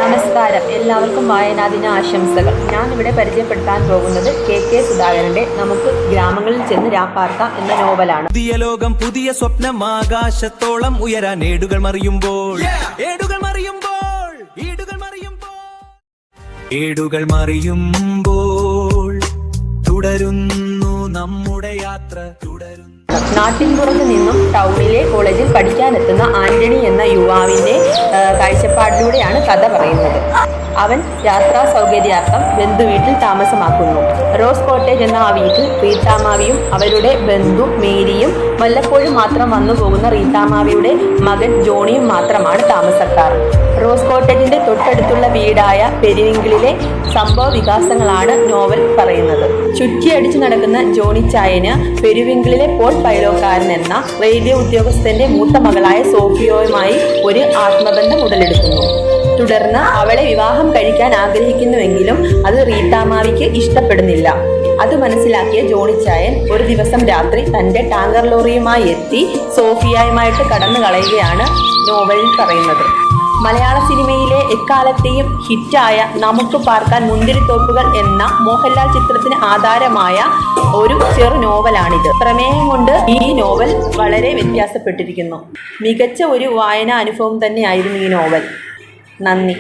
നമസ്കാരം, എല്ലാവർക്കും വായനാദിന ആശംസകൾ. ഞാനിവിടെ പരിചയപ്പെടുത്താൻ പോകുന്നത് കെ സുധാകരന്റെ നമുക്ക് ഗ്രാമങ്ങളിൽ ചെന്ന് രാപ്പാർക്കാം എന്ന നോവലാണ്. പുതിയ ലോകം, പുതിയ സ്വപ്നം, ആകാശത്തോളം ഉയരാൻ ഏടുകൾ മറിയുമ്പോൾ തുടരുന്നു നമ്മുടെ യാത്ര, തുടരുന്നു. നാട്ടിൻപുറത്ത് നിന്നും ടൗണിലെ കോളേജിൽ പഠിക്കാനെത്തുന്ന ആന്റണി എന്ന യുവാവിന്റെ കാഴ്ചപ്പാടിലൂടെയാണ് കഥ പറയുന്നത്. അവൻ യാത്രാ സൗകര്യാർത്ഥം ബന്ധുവീട്ടിൽ താമസമാക്കുന്നു. റോസ് കോട്ടേജ് എന്ന ആ വീട്ടിൽ റീത്താമാവിയും അവരുടെ ബന്ധു മേരിയും വല്ലപ്പോഴും മാത്രം വന്നു പോകുന്ന റീത്താമാവിയുടെ മകൻ ജോണിയും മാത്രമാണ് താമസക്കാർ. റോസ് കോട്ടേജിന്റെ തൊട്ടടുത്തുള്ള വീടായ പെരുവിങ്കിളിലെ സംഭവ വികാസങ്ങളാണ് നോവൽ പറയുന്നത്. ചുറ്റിയടിച്ചു നടക്കുന്ന ജോണിച്ചായന് പെരുവിങ്കിളിലെ പോൾ പൈലോക്കാരൻ എന്ന റെയിൽവേ ഉദ്യോഗസ്ഥന്റെ മൂത്ത മകളായ സോഫിയോയുമായി ഒരു ആത്മബന്ധം ഉടലെടുക്കുന്നു. തുടർന്ന് അവളെ വിവാഹം കഴിക്കാൻ ആഗ്രഹിക്കുന്നുവെങ്കിലും അത് റീത്താമാവിക്ക് ഇഷ്ടപ്പെടുന്നില്ല. അത് മനസ്സിലാക്കിയ ജോണിച്ചായൻ ഒരു ദിവസം രാത്രി തന്റെ ടാങ്കർ ലോറിയുമായി എത്തി സോഫിയയുമായിട്ട് കടന്നു കളയുകയാണ് നോവലിൽ പറയുന്നത്. മലയാള സിനിമയിലെ എക്കാലത്തെയും ഹിറ്റായ നമുക്ക് പാർക്കാൻ മുന്തിരിത്തോപ്പുകൾ എന്ന മോഹൻലാൽ ചിത്രത്തിന് ആധാരമായ ഒരു ചെറു നോവലാണിത്. പ്രമേയം കൊണ്ട് ഈ നോവൽ വളരെ വ്യത്യാസപ്പെട്ടിരിക്കുന്നു. മികച്ച ഒരു വായനാ അനുഭവം തന്നെയായിരുന്നു ഈ നോവൽ. നന്ദി.